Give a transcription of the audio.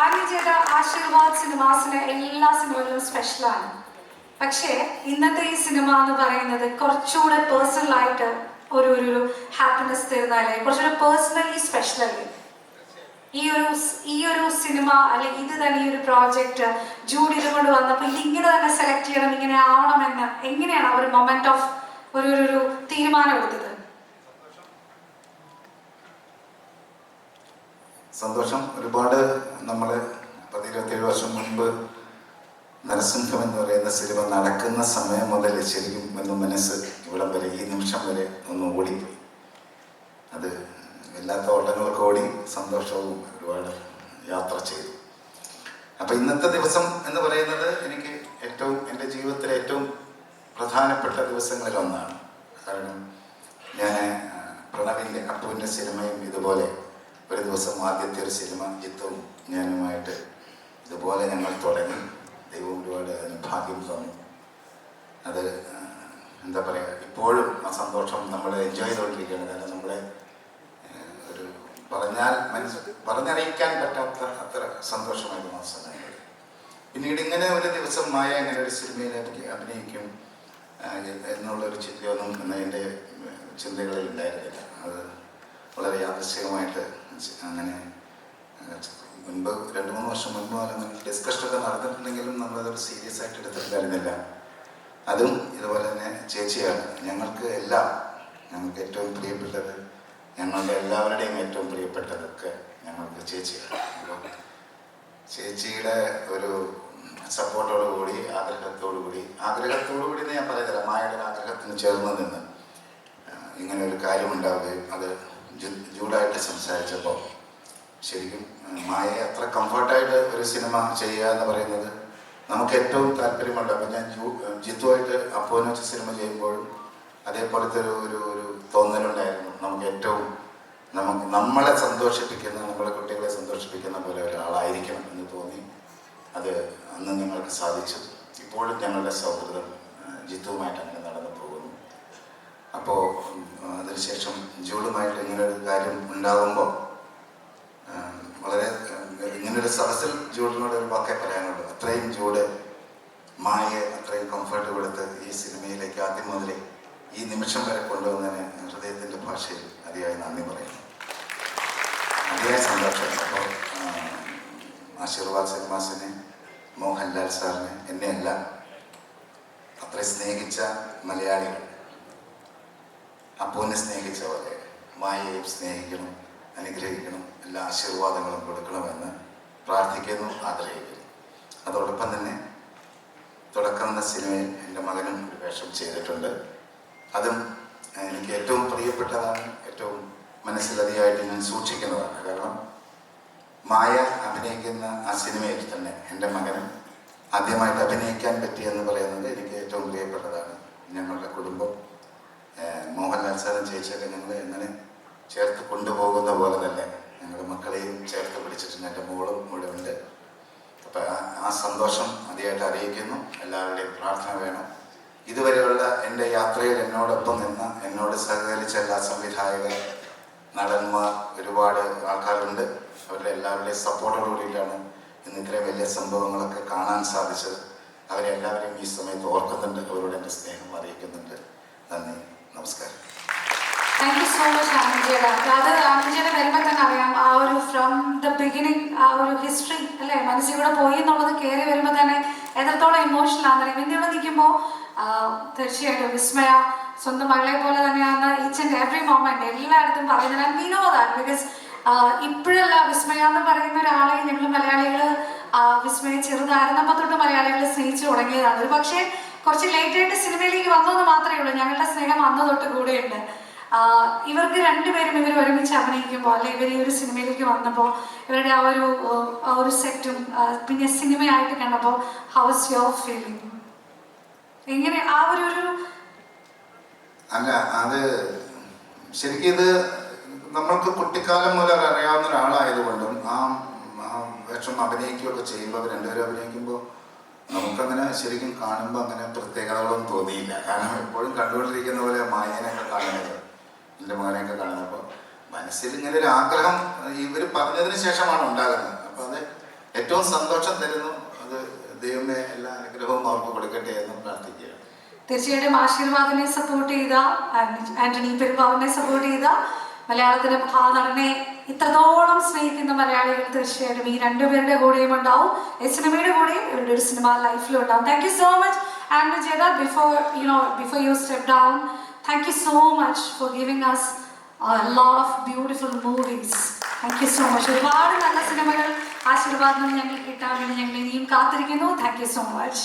ആര്യചേട്ട ആശീർവാദ് സിനിമാസിലെ എല്ലാ സിനിമകളും സ്പെഷ്യലാണ്. പക്ഷേ ഇന്നത്തെ ഈ സിനിമ എന്ന് പറയുന്നത് കുറച്ചുകൂടെ പേഴ്സണലായിട്ട് ഒരു ഹാപ്പിനെസ് തരുന്നതല്ലേ, കുറച്ചുകൂടെ പേഴ്സണലി സ്പെഷ്യൽ അല്ലേ ഈ ഒരു സിനിമ? അല്ലെങ്കിൽ ഇത് തന്നെ ഈ ഒരു പ്രോജക്റ്റ് ജൂഡ് ഇതുകൊണ്ട് വന്നപ്പോൾ ഇതിങ്ങനെ തന്നെ സെലക്ട് ചെയ്യണം, ഇങ്ങനെ ആവണമെന്ന് എങ്ങനെയാണ് ആ ഒരു മൊമെന്റ് ഓഫ് ഒരു തീരുമാനം എടുത്തത്? സന്തോഷം. ഒരുപാട് നമ്മൾ 17 വർഷം മുൻപ് നരസിംഹം എന്ന് പറയുന്ന സിനിമ നടക്കുന്ന സമയം മുതൽ ശരിക്കും ഒന്ന് മനസ്സ് ഇവിടം വരെ ഈ നിമിഷം വരെ ഒന്ന് ഓടിപ്പോയി. അത് എല്ലാത്ത ഓട്ടങ്ങളൊക്കെ ഓടി സന്തോഷവും ഒരുപാട് യാത്ര ചെയ്തു. അപ്പം ഇന്നത്തെ ദിവസം എന്ന് പറയുന്നത് എനിക്ക് എൻ്റെ ജീവിതത്തിലെ ഏറ്റവും പ്രധാനപ്പെട്ട ദിവസങ്ങളിലൊന്നാണ്. കാരണം ഞാൻ പ്രണവിൻ്റെ അപ്പുവിൻ്റെ സിനിമയും ഇതുപോലെ ഒരു ദിവസം ആദ്യത്തെ ഒരു സിനിമ ജിത്തും ഞാനുമായിട്ട് ഇതുപോലെ ഞങ്ങൾ തുടങ്ങി. ദൈവം ഒരുപാട് അതിന് ഭാഗ്യം തന്നു. അത് എന്താ പറയുക, ഇപ്പോഴും ആ സന്തോഷം നമ്മൾ എൻജോയ് ചെയ്തുകൊണ്ടിരിക്കുകയാണ്. കാരണം നമ്മുടെ ഒരു പറഞ്ഞറിയിക്കാൻ പറ്റാത്ത അത്ര സന്തോഷമായിരുന്നു ആ സമയങ്ങളിൽ. പിന്നീട് ഇങ്ങനെ ഒരു ദിവസം മായ ഇങ്ങനെ ഒരു സിനിമയിലേക്ക് അഭിനയിക്കും എന്നുള്ളൊരു ചിന്തയൊന്നും എൻ്റെ ചിന്തകളിൽ ഉണ്ടായിരുന്നില്ല. അത് വളരെ യാദൃശ്ചികമായിട്ട് അങ്ങനെ മുൻപ് 2-3 വർഷം മുൻപ് അങ്ങനെ ഡിസ്കഷനൊക്കെ നടന്നിട്ടുണ്ടെങ്കിലും നമ്മളതൊരു സീരിയസ് ആയിട്ട് എടുത്തിട്ടുണ്ടായിരുന്നില്ല. അതും ഇതുപോലെ തന്നെ ചേച്ചിയാണ്. ഞങ്ങൾക്ക് ഏറ്റവും പ്രിയപ്പെട്ടത്, ഞങ്ങളുടെ എല്ലാവരുടെയും ഏറ്റവും പ്രിയപ്പെട്ടതൊക്കെ ഞങ്ങൾക്ക് ചേച്ചിയാണ്. അപ്പോൾ ചേച്ചിയുടെ ഒരു സപ്പോർട്ടോടു കൂടി ആഗ്രഹത്തോടു കൂടി ഞാൻ പറയുന്നില്ല, മായയുടെ ആഗ്രഹത്തിന് ചേർന്ന് നിന്ന് ഇങ്ങനെ ഒരു കാര്യമുണ്ടാവുകയും അത് ജൂഡായിട്ട് സംസാരിച്ചപ്പോൾ ശരിക്കും മായയെ അത്ര കംഫർട്ടായിട്ട് ഒരു സിനിമ ചെയ്യുക എന്ന് പറയുന്നത് നമുക്ക് ഏറ്റവും താല്പര്യമുണ്ട്. അപ്പം ഞാൻ ജിത്തുവായിട്ട് അപ്പോന്ന് വെച്ച സിനിമ ചെയ്യുമ്പോഴും അതേപോലത്തെ ഒരു തോന്നലുണ്ടായിരുന്നു. നമ്മളെ സന്തോഷിപ്പിക്കുന്ന, നമ്മുടെ കുട്ടികളെ സന്തോഷിപ്പിക്കുന്ന പോലെ ഒരാളായിരിക്കണം എന്ന് തോന്നി. അത് അന്ന് ഞങ്ങൾക്ക് സാധിച്ചു. ഇപ്പോഴും ഞങ്ങളുടെ സൗഹൃദം ജിത്തുവുമായിട്ട് അങ്ങനെ നടന്നു പോകുന്നു. അപ്പോൾ അതിനുശേഷം ജൂഡുമായിട്ട് ഇങ്ങനൊരു കാര്യം ഉണ്ടാകുമ്പോൾ വളരെ ഇങ്ങനൊരു സദസ്സിൽ ജൂഡിനോട് ഒരു വാക്കേ പറയാനുള്ളൂ. അത്രയും ജൂഡ് മായയെ അത്രയും കംഫർട്ട് കൊടുത്ത് ഈ സിനിമയിലേക്ക് ആദ്യം മുതലേ ഈ നിമിഷം വരെ കൊണ്ടുവന്നതിന് ഹൃദയത്തിൻ്റെ ഭാഷയിൽ അതിയായി നന്ദി പറയുന്നു. അതിയായ സന്തോഷം. അപ്പോൾ ആശീർവാദ് സിനിമാസിനെ, മോഹൻലാൽ സാറിനെ, എന്നെയെല്ലാം അത്രയും സ്നേഹിച്ച മലയാളികൾ അപ്പൂനെ സ്നേഹിച്ച പോലെ മായയെയും സ്നേഹിക്കണം, അനുഗ്രഹിക്കണം, എല്ലാ ആശീർവാദങ്ങളും കൊടുക്കണമെന്ന് പ്രാർത്ഥിക്കുന്നു, ആഗ്രഹിക്കുന്നു. അതോടൊപ്പം തന്നെ തുടക്കം എന്ന സിനിമയിൽ എൻ്റെ മകനും ഒരു വേഷം ചെയ്തിട്ടുണ്ട്. അതും എനിക്ക് ഏറ്റവും പ്രിയപ്പെട്ടതാണ്, ഏറ്റവും മനസ്സിലധികമായിട്ട് ഞാൻ സൂക്ഷിക്കുന്നതാണ്. കാരണം മായ അഭിനയിക്കുന്ന ആ സിനിമയിൽ തന്നെ എൻ്റെ മകനും ആദ്യമായിട്ട് അഭിനയിക്കാൻ പറ്റിയെന്ന് പറയുന്നത് എനിക്ക് ഏറ്റവും പ്രിയപ്പെട്ടതാണ്. ഞങ്ങളുടെ കുടുംബം മോഹൻലാൽ സാറും ചേച്ചിയൊക്കെ ഞങ്ങൾ എങ്ങനെ ചേർത്ത് കൊണ്ടുപോകുന്ന പോലെ തന്നെ ഞങ്ങളുടെ മക്കളെയും ചേർത്ത് പിടിച്ചിട്ടുണ്ട്. എൻ്റെ മോളും ഇവിടെ ഉണ്ട്. അപ്പം ആ സന്തോഷം അതിയായിട്ട് അറിയിക്കുന്നു. എല്ലാവരുടെയും പ്രാർത്ഥന വേണം. ഇതുവരെയുള്ള എൻ്റെ യാത്രയിൽ എന്നോടൊപ്പം നിന്ന് എന്നോട് സഹകരിച്ച എല്ലാ സംവിധായകർ, നടന്മാർ, ഒരുപാട് ആൾക്കാരുണ്ട്. അവരുടെ എല്ലാവരുടെയും സപ്പോർട്ടോടു കൂടിയിട്ടാണ് ഇന്ന് ഇത്രയും വലിയ സംഭവങ്ങളൊക്കെ കാണാൻ സാധിച്ചത്. അവരെല്ലാവരെയും ഈ സമയത്ത് ഓർക്കുന്നുണ്ട്. അവരോട് എൻ്റെ സ്നേഹം അറിയിക്കുന്നുണ്ട്. നന്ദി, നമസ്കാരം. താങ്ക് യു സോ മച്ച് ആനന്ദിയുടെ. അത് ആനന്ദിയുടെ വരുമ്പോൾ തന്നെ അറിയാം, ആ ഒരു ഫ്രം ദ ബിഗിനിങ് ആ ഒരു ഹിസ്റ്ററി അല്ലേ മനസ്സിൽ കൂടെ പോയി എന്നുള്ളത് കയറി വരുമ്പോൾ തന്നെ എത്രത്തോളം ഇമോഷണൽ ആണെന്നറിയാം. ഇന്ത്യയോട് നിൽക്കുമ്പോൾ തീർച്ചയായിട്ടും വിസ്മയ സ്വന്തം മകളെ പോലെ തന്നെയാണ് ഈച്ച് ആൻഡ് എവറി മൊമെന്റ് എല്ലായിടത്തും പറയുന്നത്. And we know that because ഇപ്പോഴല്ല, വിസ്മയ എന്ന് പറയുന്ന ഒരാളെ ഞങ്ങൾ മലയാളികൾ വിസ്മയ ചെറുതായിരുന്നപ്പോൾ തൊട്ട് മലയാളികൾ സ്നേഹിച്ചു തുടങ്ങിയതാണ്. ഒരു പക്ഷേ കുറച്ച് ലേറ്റായിട്ട് സിനിമയിലേക്ക് വന്നതെന്ന് മാത്രമേ ഉള്ളൂ. ഞങ്ങളുടെ സ്നേഹം അന്ന് തൊട്ട് കൂടെയുണ്ട്. ഇവർക്ക് രണ്ടുപേരും ഇവർ ഒരുമിച്ച് അഭിനയിക്കുമ്പോൾ അല്ലെ ഇവർ ഈ ഒരു സിനിമയിലേക്ക് വന്നപ്പോൾ ഇവരുടെ ആ ഒരു സെറ്റും പിന്നെ സിനിമയായിട്ട് കണ്ടപ്പോൾ ഹൗ ഇസ് യുവർ ഫീലിംഗ്? എങ്ങനെ ആ ഒരു അല്ല, അത് ശരിക്കും ഇത് നമ്മൾക്ക് കുട്ടിക്കാലം മുതൽ അറിയാവുന്ന ഒരാളായതുകൊണ്ടും ആ വേഷം അഭിനയിക്കുകയൊക്കെ ചെയ്യുമ്പോൾ അവർ രണ്ടുപേരും അഭിനയിക്കുമ്പോൾ നമുക്കങ്ങനെ ശരിക്കും കാണുമ്പോൾ അങ്ങനെ പ്രത്യേകതകളൊന്നും തോന്നിയില്ല. കാരണം എപ്പോഴും കണ്ടുകൊണ്ടിരിക്കുന്ന പോലെ മായേനെയൊക്കെ കാണുന്നത്, എൻ്റെ മകനെയൊക്കെ കാണുന്നപ്പോൾ മനസ്സിൽ ഇങ്ങനെ ഒരു ആഗ്രഹം ഇവർ പറഞ്ഞതിന് ശേഷമാണ് ഉണ്ടാകുന്നത്. അപ്പോൾ അത് ഏറ്റവും സന്തോഷം തരുന്നു. അത് ദൈവമേ എല്ലാ അനുഗ്രഹവും അവർക്ക് കൊടുക്കട്ടെ എന്ന് പ്രാർത്ഥിക്കുക. തീർച്ചയായിട്ടും ആശീർവാദിനെ സപ്പോർട്ട് ചെയ്ത, ആന്റണി പെരുമ്പാവിനെ സപ്പോർട്ട് ചെയ്ത, മലയാളത്തിലെ മഹാനടനെ ഇത്രത്തോളം സ്നേഹിക്കുന്ന മലയാളികൾ തീർച്ചയായിട്ടും ഈ രണ്ടുപേരുടെ കൂടെയും ഉണ്ടാവും. ഈ സിനിമയുടെ കൂടെയും ഇവരുടെ ഒരു സിനിമ ലൈഫിലും ഉണ്ടാവും. Thank you so much and ജേത. Before you step down, thank you so much for giving us a lot of beautiful movies. Thank you so much. ഒരുപാട് നല്ല സിനിമകൾ ആശീർവാദം ഞങ്ങൾക്ക് കിട്ടാൻ വേണ്ടി ഞങ്ങൾ ഇനിയും കാത്തിരിക്കുന്നു. Thank you so much.